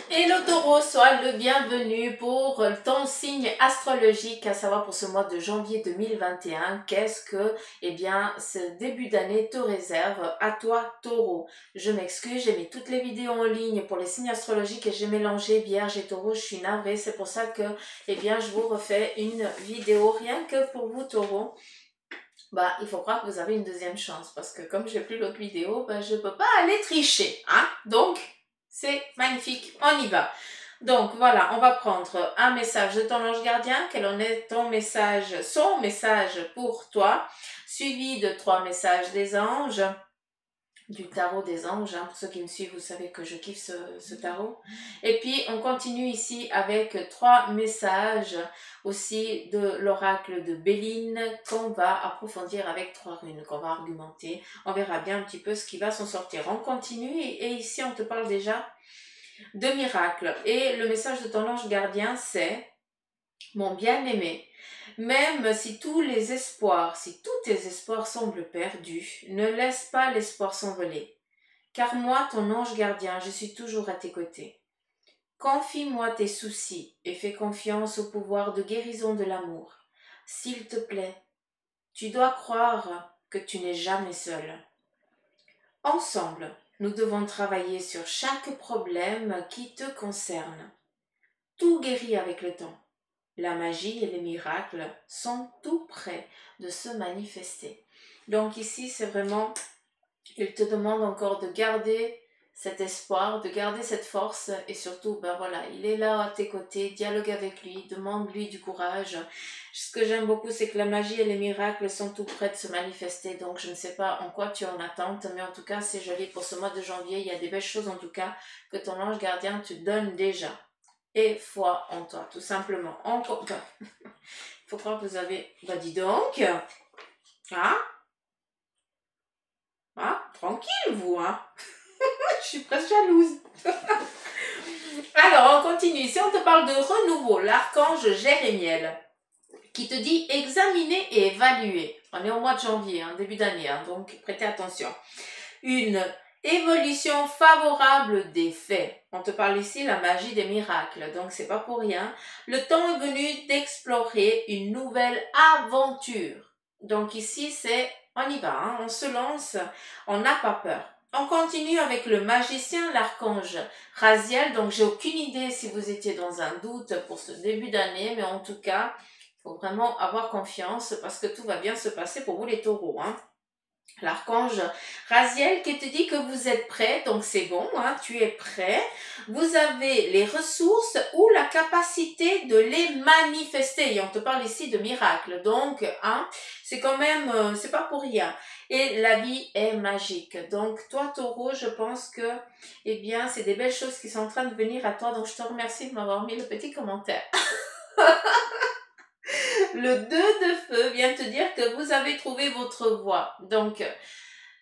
Hello Taureau, sois le bienvenu pour ton signe astrologique, à savoir pour ce mois de janvier 2021. Qu'est-ce que, ce début d'année te réserve à toi Taureau? Je m'excuse, j'ai mis toutes les vidéos en ligne pour les signes astrologiques et j'ai mélangé Vierge et Taureau. Je suis navrée, c'est pour ça que, je vous refais une vidéo rien que pour vous Taureau. Il faut croire que vous avez une deuxième chance parce que comme j'ai plus l'autre vidéo, je peux pas aller tricher, hein? Donc, c'est magnifique, on y va. Donc voilà, on va prendre un message de ton ange gardien, quel en est ton message, son message pour toi, suivi de 3 messages des anges, du tarot des anges, hein. Pour ceux qui me suivent, vous savez que je kiffe ce tarot. Et puis on continue ici avec 3 messages aussi de l'oracle de Béline qu'on va approfondir avec 3 runes, qu'on va argumenter. On verra bien un petit peu ce qui va s'en sortir. On continue et ici on te parle déjà de miracles. Et le message de ton ange gardien, c'est: mon bien-aimé, même si tous les espoirs, si tous tes espoirs semblent perdus, ne laisse pas l'espoir s'envoler. Car moi, ton ange gardien, je suis toujours à tes côtés. Confie-moi tes soucis et fais confiance au pouvoir de guérison de l'amour. S'il te plaît, tu dois croire que tu n'es jamais seul. Ensemble, nous devons travailler sur chaque problème qui te concerne. Tout guérit avec le temps. La magie et les miracles sont tout près de se manifester. Donc ici, c'est vraiment, il te demande encore de garder cet espoir, de garder cette force et surtout, il est là à tes côtés, dialogue avec lui, demande-lui du courage. Ce que j'aime beaucoup, c'est que la magie et les miracles sont tout près de se manifester, donc je ne sais pas en quoi tu es en attente, mais en tout cas, c'est joli pour ce mois de janvier, il y a des belles choses en tout cas que ton ange gardien te donne déjà. Et foi en toi, tout simplement. Il faut croire que vous avez... dis donc. Tranquille, vous, hein. Je suis presque jalouse. Alors, on continue. Ici, on te parle de renouveau. L'archange Jérémiel qui te dit examiner et évaluer. On est au mois de janvier, début d'année, donc prêtez attention. Une évolution favorable des faits. On te parle ici la magie des miracles, donc c'est pas pour rien. Le temps est venu d'explorer une nouvelle aventure. Donc ici, c'est on y va, on se lance, on n'a pas peur. On continue avec le magicien, l'archange Raziel. Donc j'ai aucune idée si vous étiez dans un doute pour ce début d'année, mais en tout cas, il faut vraiment avoir confiance parce que tout va bien se passer pour vous les taureaux, L'archange Raziel qui te dit que vous êtes prêt, donc c'est bon, tu es prêt. Vous avez les ressources ou la capacité de les manifester. Et on te parle ici de miracles, donc c'est quand même, c'est pas pour rien. Et la vie est magique. Donc toi Taureau, je pense que, c'est des belles choses qui sont en train de venir à toi. Donc je te remercie de m'avoir mis le petit commentaire. Le 2 de feu vient te dire que vous avez trouvé votre voie. Donc,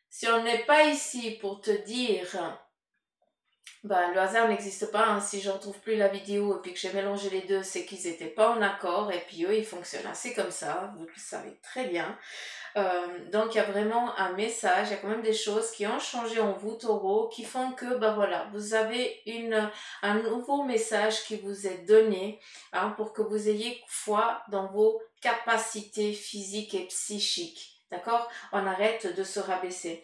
si on n'est pas ici pour te dire, le hasard n'existe pas. Si je ne retrouve plus la vidéo et puis que j'ai mélangé les deux, c'est qu'ils n'étaient pas en accord et puis eux, ils fonctionnent assez comme ça. Vous le savez très bien. Donc, il y a vraiment un message, il y a quand même des choses qui ont changé en vous, Taureau, qui font que, vous avez un nouveau message qui vous est donné pour que vous ayez foi dans vos capacités physiques et psychiques. D'accord? On arrête de se rabaisser.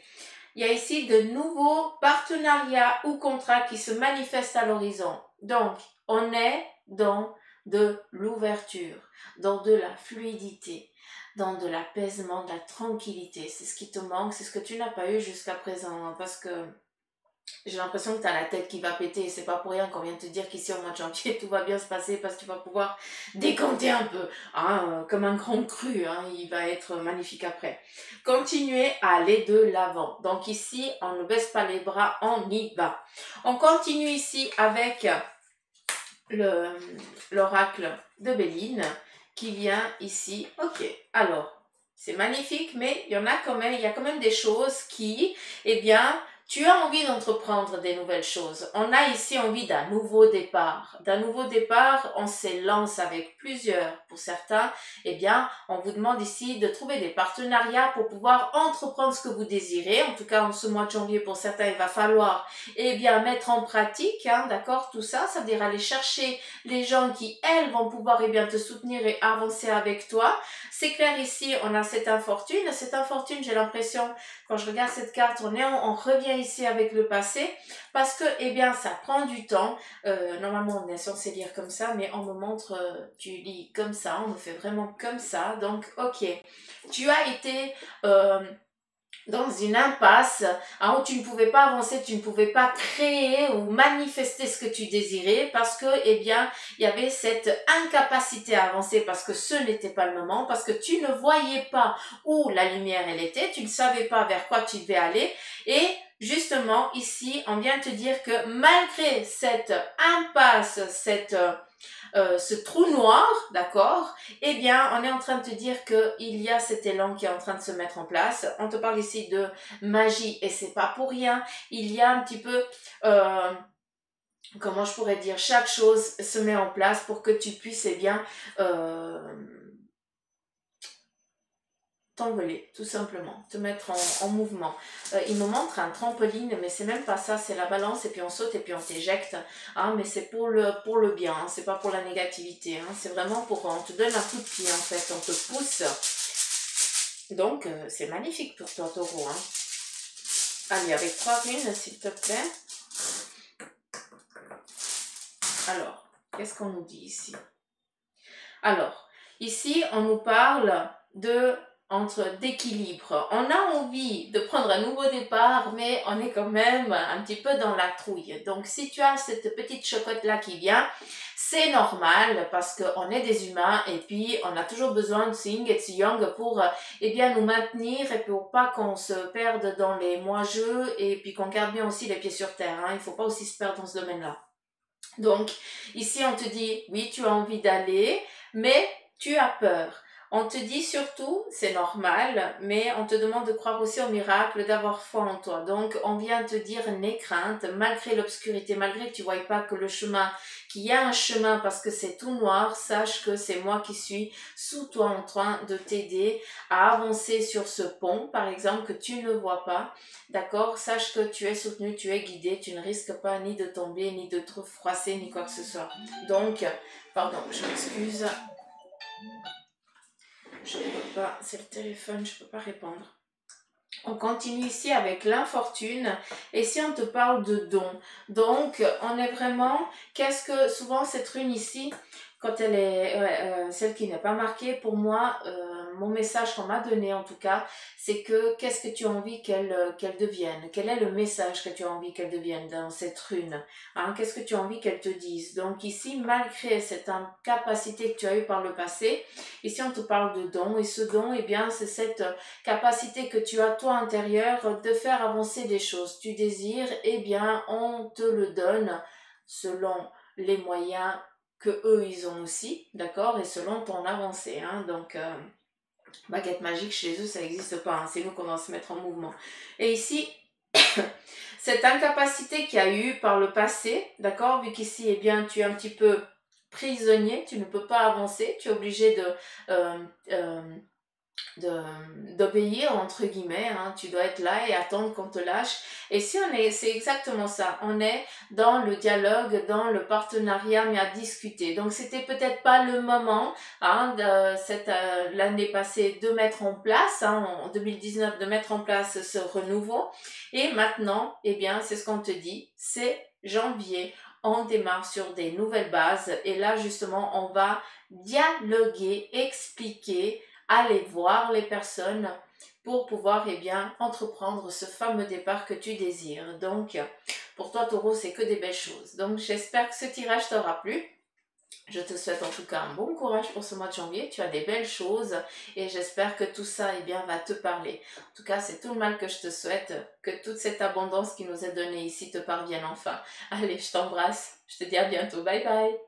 Il y a ici de nouveaux partenariats ou contrats qui se manifestent à l'horizon. Donc, on est dans de l'ouverture, dans de la fluidité, dans de l'apaisement, de la tranquillité. C'est ce qui te manque, c'est ce que tu n'as pas eu jusqu'à présent. Parce que j'ai l'impression que tu as la tête qui va péter. C'est pas pour rien qu'on vient te dire qu'ici au mois de janvier, tout va bien se passer parce que tu vas pouvoir décanter un peu. Comme un grand cru, il va être magnifique après. Continuez à aller de l'avant. Donc ici, on ne baisse pas les bras, on y va. On continue ici avec l'oracle de Béline qui vient ici. Ok, alors, c'est magnifique, mais il y a quand même des choses qui, Tu as envie d'entreprendre des nouvelles choses. On a ici envie d'un nouveau départ. D'un nouveau départ, on s'élance avec plusieurs. Pour certains, eh bien, on vous demande ici de trouver des partenariats pour pouvoir entreprendre ce que vous désirez. En tout cas, en ce mois de janvier, pour certains, il va falloir, eh bien, mettre en pratique, hein, d'accord, tout ça. Ça veut dire aller chercher les gens qui, elles, vont pouvoir, eh bien, te soutenir et avancer avec toi. C'est clair ici, on a cette infortune. Cette infortune, j'ai l'impression, quand je regarde cette carte, on revient ici avec le passé parce que, eh bien, ça prend du temps. Normalement, on est censé lire comme ça, mais on me montre, tu lis comme ça, on me fait vraiment comme ça. Donc, ok, tu as été dans une impasse hein, où tu ne pouvais pas avancer, tu ne pouvais pas créer ou manifester ce que tu désirais parce que, eh bien, il y avait cette incapacité à avancer parce que ce n'était pas le moment, parce que tu ne voyais pas où la lumière elle était, tu ne savais pas vers quoi tu devais aller et justement ici, on vient te dire que malgré cette impasse, ce trou noir, d'accord, eh bien, on est en train de te dire qu'il y a cet élan qui est en train de se mettre en place. On te parle ici de magie et c'est pas pour rien. Il y a un petit peu, comment je pourrais dire, chaque chose se met en place pour que tu puisses, eh bien, t'envoler, tout simplement, te mettre en mouvement. Il me montre un trampoline, mais c'est même pas ça, c'est la balance, et puis on saute, et puis on t'éjecte, hein, mais c'est pour le bien, hein, c'est pas pour la négativité, hein, c'est vraiment pour, on te donne un coup de pied, en fait, on te pousse. Donc, c'est magnifique pour toi, taureau, hein. Allez, avec 3 runes, s'il te plaît. Alors, qu'est-ce qu'on nous dit ici? Alors, ici, on nous parle d'équilibre. On a envie de prendre un nouveau départ, mais on est quand même un petit peu dans la trouille. Donc, si tu as cette petite chocotte-là qui vient, c'est normal parce qu'on est des humains et puis on a toujours besoin de Yin et de Yang pour eh bien, nous maintenir et pour pas qu'on se perde dans les moi-jeux et puis qu'on garde bien aussi les pieds sur terre. Hein. Il ne faut pas aussi se perdre dans ce domaine-là. Donc, ici, on te dit, oui, tu as envie d'aller, mais tu as peur. On te dit surtout, c'est normal, mais on te demande de croire aussi au miracle, d'avoir foi en toi. Donc, on vient te dire, n'aie crainte, malgré l'obscurité, malgré que tu ne voyes pas que le chemin, qu'il y a un chemin parce que c'est tout noir, sache que c'est moi qui suis sous toi en train de t'aider à avancer sur ce pont, par exemple, que tu ne vois pas. D'accord? Sache que tu es soutenu, tu es guidé, tu ne risques pas ni de tomber, ni de te froisser, ni quoi que ce soit. Donc, pardon, je m'excuse. Je ne peux pas, c'est le téléphone, je ne peux pas répondre. On continue ici avec l'infortune et si on te parle de don. Donc, on est vraiment, qu'est-ce que souvent cette rune ici, quand elle est, celle qui n'est pas marquée, pour moi, mon message qu'on m'a donné en tout cas, c'est que qu'est-ce que tu as envie qu'elle devienne? Quel est le message que tu as envie qu'elle devienne dans cette rune? Hein, qu'est-ce que tu as envie qu'elle te dise? Donc ici, malgré cette incapacité que tu as eue par le passé, ici on te parle de don et ce don, eh bien, c'est cette capacité que tu as toi intérieur de faire avancer des choses. Tu désires, eh bien, on te le donne selon les moyens que eux ils ont aussi, d'accord, et selon ton avancée. Hein, donc, baguette magique chez eux, ça n'existe pas. Hein, c'est nous qu'on va se mettre en mouvement. Et ici, cette incapacité qu'il y a eu par le passé, d'accord, vu qu'ici, eh bien, tu es un petit peu prisonnier, tu ne peux pas avancer, tu es obligé euh, euh, d'obéir entre guillemets, hein. Tu dois être là et attendre qu'on te lâche. Et si on est, c'est exactement ça, on est dans le dialogue, dans le partenariat, mais à discuter. Donc c'était peut-être pas le moment, hein, l'année passée de mettre en place, hein, en 2019, de mettre en place ce renouveau. Et maintenant, eh bien, c'est ce qu'on te dit, c'est janvier. On démarre sur des nouvelles bases et là justement on va dialoguer, expliquer, aller voir les personnes pour pouvoir eh bien, entreprendre ce fameux départ que tu désires. Donc, pour toi, Taureau, c'est que des belles choses. Donc, j'espère que ce tirage t'aura plu. Je te souhaite en tout cas un bon courage pour ce mois de janvier. Tu as des belles choses et j'espère que tout ça eh bien, va te parler. En tout cas, c'est tout le mal que je te souhaite, que toute cette abondance qui nous est donnée ici te parvienne enfin. Allez, je t'embrasse. Je te dis à bientôt. Bye bye.